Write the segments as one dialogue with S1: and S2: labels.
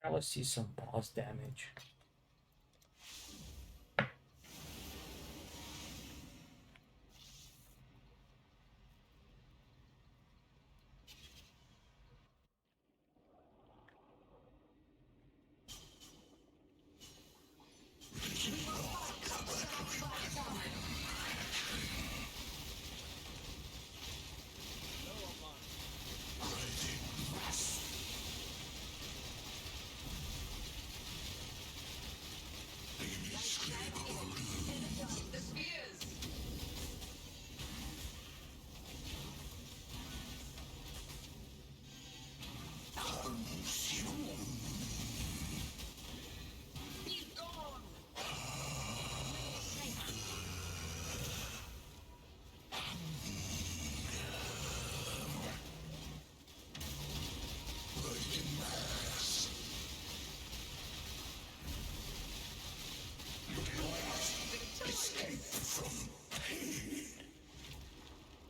S1: Now let's see some boss damage.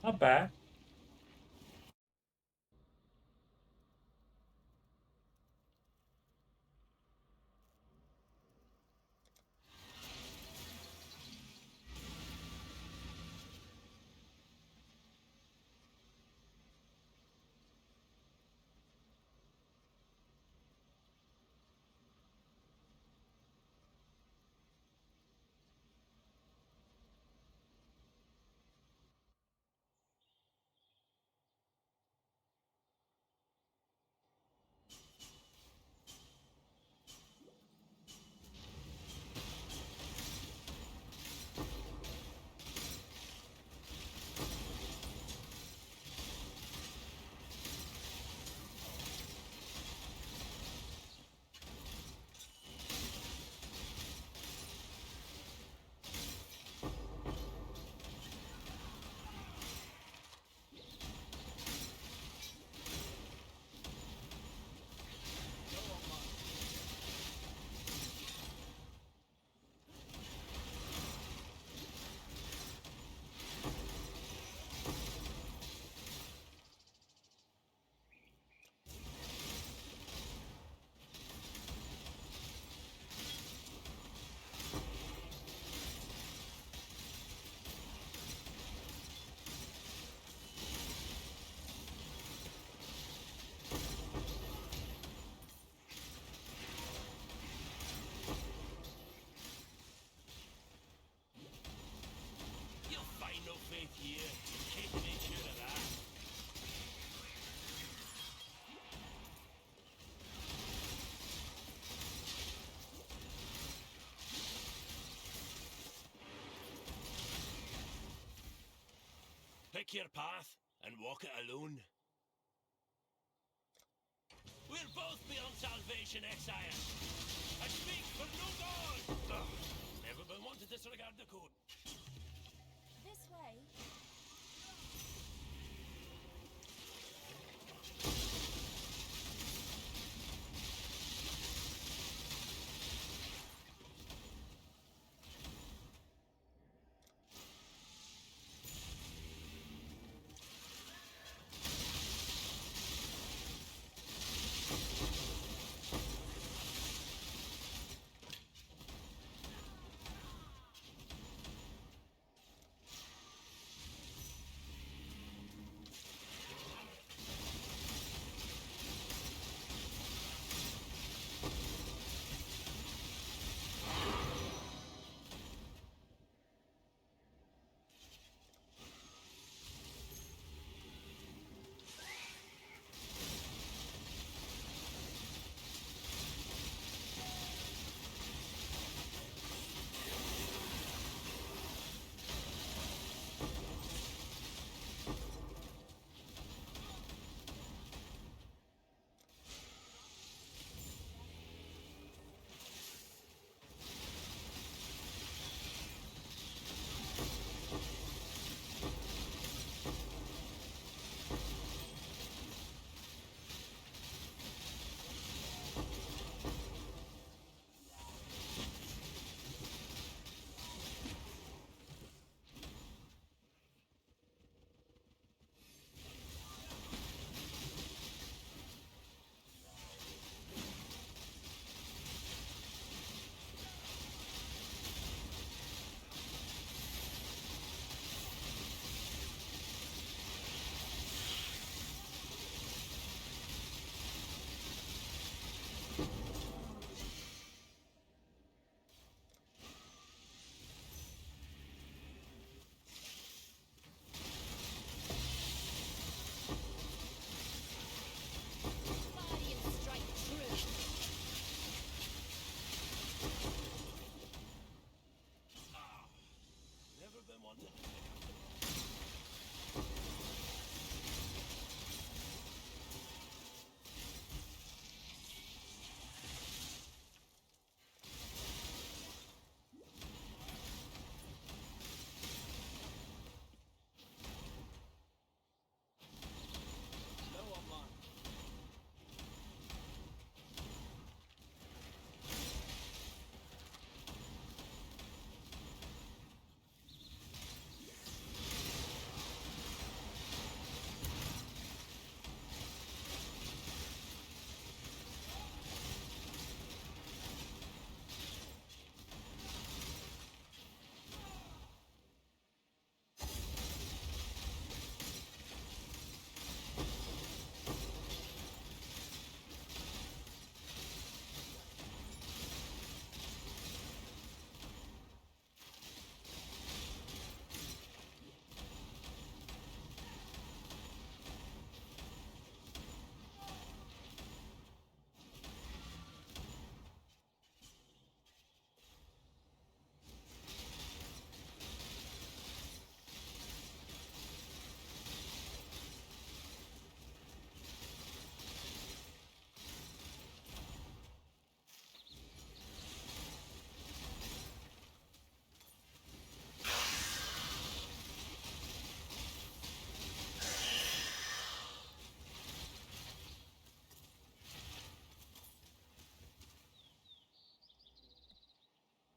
S1: Not bad.
S2: You'll find no faith here. Can't make sure of that. Pick your path and walk it alone. We're both beyond salvation, Exile. I speak for no god! Ugh, never been one to disregard the code.
S3: This way.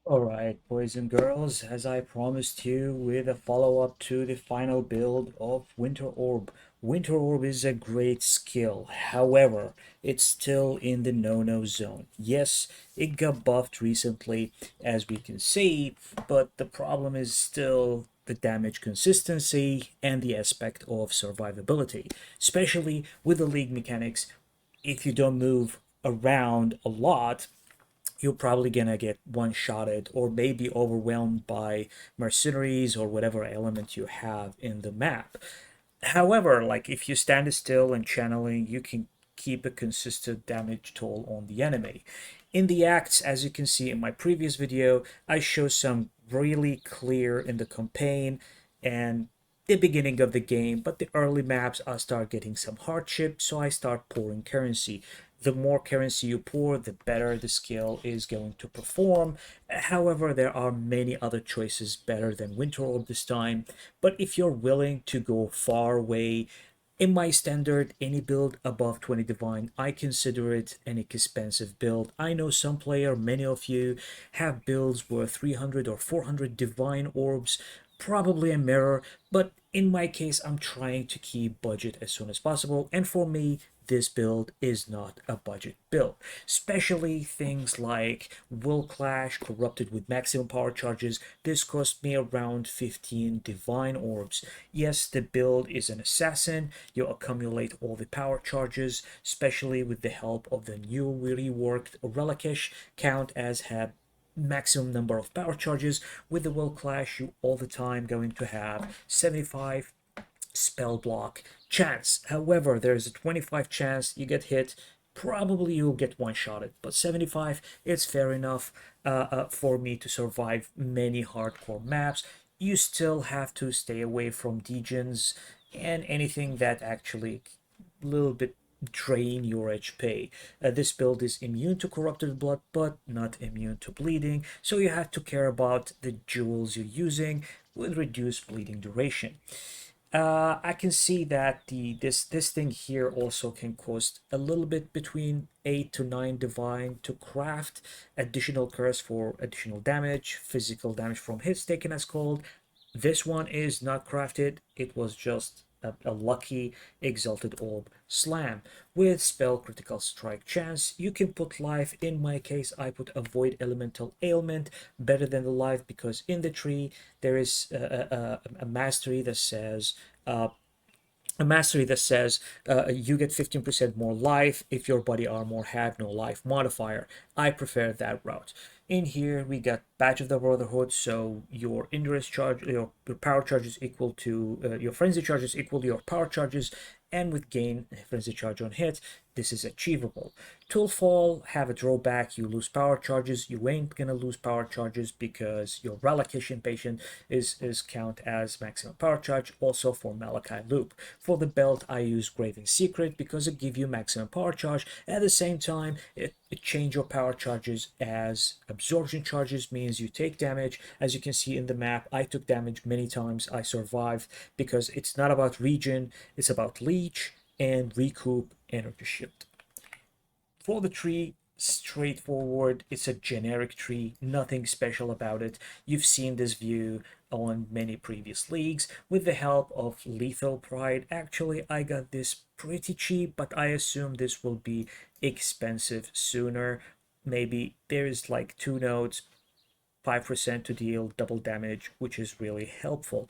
S1: Alright, boys and girls, as I promised you with a follow-up to the final build of Winter Orb. Winter Orb is a great skill, however, it's still in the no-no zone. Yes, it got buffed recently, as we can see, but the problem is still the damage consistency and the aspect of survivability, especially with the league mechanics. If you don't move around a lot, you're probably gonna get one-shotted or maybe overwhelmed by mercenaries or whatever element you have in the map. However, like if you stand still and channeling, you can keep a consistent damage toll on the enemy. In the acts, as you can see in my previous video, I show some really clear in the campaign and the beginning of the game, but the early maps I start getting some hardship, so I start pouring currency. The more currency you pour, the better the skill is going to perform. However, there are many other choices better than Winter Orb this time, but if you're willing to go far away, in my standard, any build above 20 divine, I consider it an expensive build. I know some player, many of you, have builds where 300 or 400 divine orbs, probably a mirror, but in my case, I'm trying to keep budget as soon as possible, and for me, this build is not a budget build. Especially things like Will Clash corrupted with maximum power charges. This cost me around 15 divine orbs. Yes, the build is an assassin. You accumulate all the power charges, especially with the help of the new reworked Relikish count as have maximum number of power charges. With the Will Clash, you all the time going to have 75 spell block chance. However, there's a 25 chance you get hit. Probably you'll get one-shotted, but 75, it's fair enough for me to survive many hardcore maps. You still have to stay away from degens and anything that actually a little bit drain your HP. This build is immune to corrupted blood, but not immune to bleeding, so you have to care about the jewels you're using with reduced bleeding duration. I can see that this thing here also can cost a little bit between 8 to 9 divine to craft. Additional curse for additional damage, physical damage from hits taken as cold. This one is not crafted, it was just a lucky exalted orb slam with spell critical strike chance. You can put life. In my case, I put avoid elemental ailment better than the life, because in the tree there is a mastery that says you get 15% more life if your body armor have no life modifier. I prefer that route. In here we got Badge of the Brotherhood, so your endurance charge, your power charge is equal to your frenzy charge is equal to your power charges, and with gain frenzy charge on hit, this is achievable. Toolfall have a drawback: you lose power charges. You ain't gonna lose power charges because your Relocation Patient is count as maximum power charge. Also for Malachi Loop. For the belt, I use Graven Secret because it gives you maximum power charge. At the same time, it change your power charges as absorption charges, means you take damage. As you can see in the map, I took damage many times. I survived because it's not about regen, it's about leech and recoup energy shield. For the tree, straightforward. It's a generic tree, nothing special about it. You've seen this view on many previous leagues with the help of Lethal Pride. Actually, I got this pretty cheap, but I assume this will be expensive sooner. Maybe there's like 2 nodes, 5% to deal double damage, which is really helpful.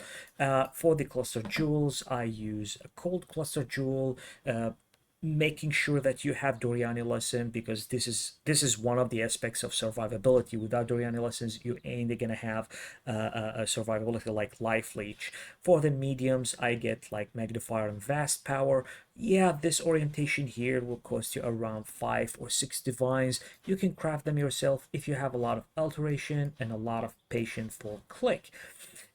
S1: For the cluster jewels, I use a cold cluster jewel, making sure that you have Doriani lesson, because this is one of the aspects of survivability. Without Doriani lessons, you ain't gonna have a survivability like life leech. For the mediums, I get like magnifier and vast power. Yeah, this orientation here will cost you around 5 or 6 divines. You can craft them yourself if you have a lot of alteration and a lot of patience for click.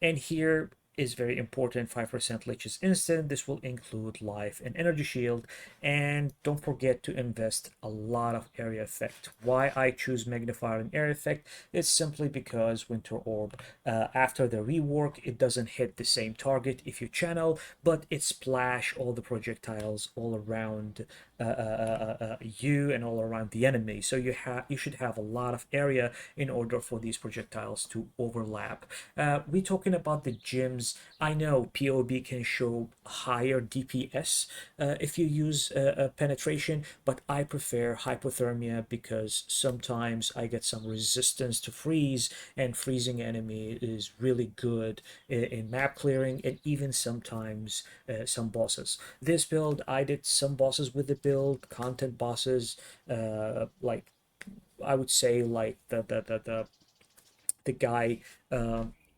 S1: And here is very important. 5% Lich is instant. This will include life and energy shield. And don't forget to invest a lot of area effect. Why I choose magnifier and area effect is simply because Winter Orb, after the rework, it doesn't hit the same target if you channel, but it splash all the projectiles all around you and all around the enemy. So you should have a lot of area in order for these projectiles to overlap. We're talking about the gyms. I know POB can show higher DPS if you use penetration, but I prefer hypothermia because sometimes I get some resistance to freeze, and freezing enemy is really good in map clearing and even sometimes some bosses. This build, I did some bosses with the build, content bosses, like I would say like the guy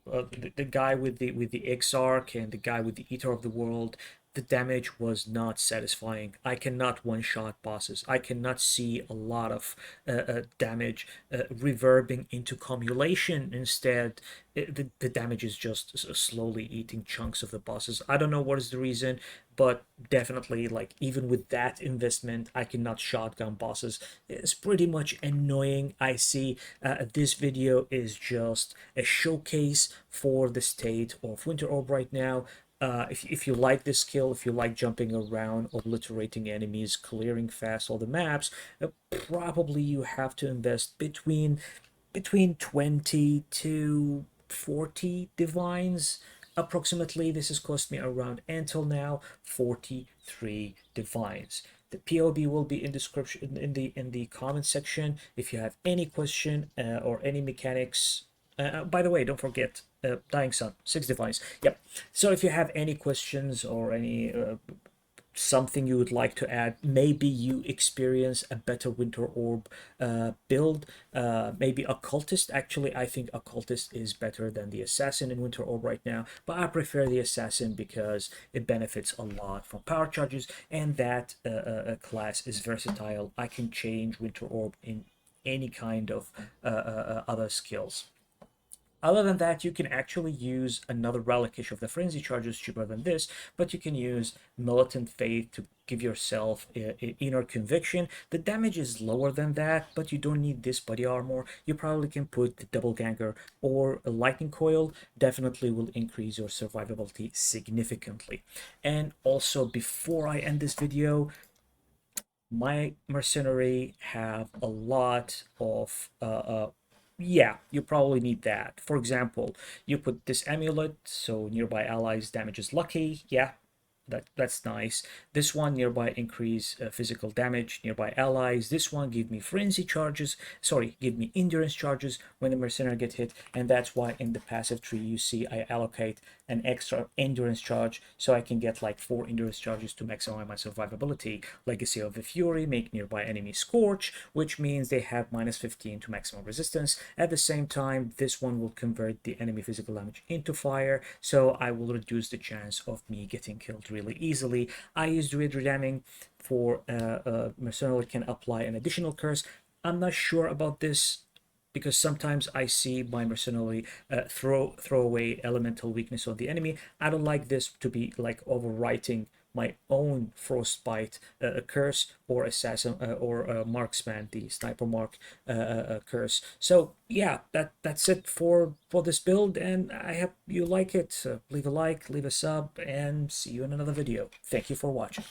S1: the guy with the Exarch and the guy with the Eater of the World, the damage was not satisfying. I cannot one-shot bosses. I cannot see a lot of damage reverbing into cumulation. Instead, the damage is just slowly eating chunks of the bosses. I don't know what is the reason, but definitely, like, even with that investment, I cannot shotgun bosses. It's pretty much annoying. I see this video is just a showcase for the state of Winter Orb right now. If you like this skill, if you like jumping around, obliterating enemies, clearing fast all the maps, probably you have to invest between 20 to 40 divines approximately. This has cost me around, until now, 43 divines. The POB will be in description in the comment section if you have any question or any mechanics. By the way, don't forget Dying Sun, 6 divines. Yep. So if you have any questions or any something you would like to add, maybe you experience a better Winter Orb build, maybe Occultist. Actually, I think Occultist is better than the Assassin in Winter Orb right now, but I prefer the Assassin because it benefits a lot from power charges, and that class is versatile. I can change Winter Orb in any kind of other skills. Other than that, you can actually use another relic issue of the Frenzy Charges cheaper than this, but you can use Militant Faith to give yourself inner conviction. The damage is lower than that, but you don't need this body armor. You probably can put the Double Ganger or a Lightning Coil. Definitely will increase your survivability significantly. And also, before I end this video, my mercenary have a lot of yeah, you probably need that. For example, you put this amulet, so nearby allies damage is lucky. Yeah, that's nice. This one, nearby increase physical damage nearby allies. This one give me frenzy charges. Sorry, give me endurance charges when the mercenary get hit, and that's why in the passive tree you see I allocate an extra endurance charge so I can get like 4 endurance charges to maximize my survivability. Legacy of the Fury make nearby enemies scorch, which means they have -15 to maximum resistance. At the same time, this one will convert the enemy physical damage into fire, so I will reduce the chance of me getting killed really easily. I use Druid Redamming for Mercenary can apply an additional curse. I'm not sure about this because sometimes I see my mercenary throw away elemental weakness on the enemy. I don't like this to be like overwriting my own frostbite curse or assassin or marksman, the sniper mark curse. So yeah, that's it for this build, and I hope you like it. Leave a like, leave a sub, and see you in another video. Thank you for watching.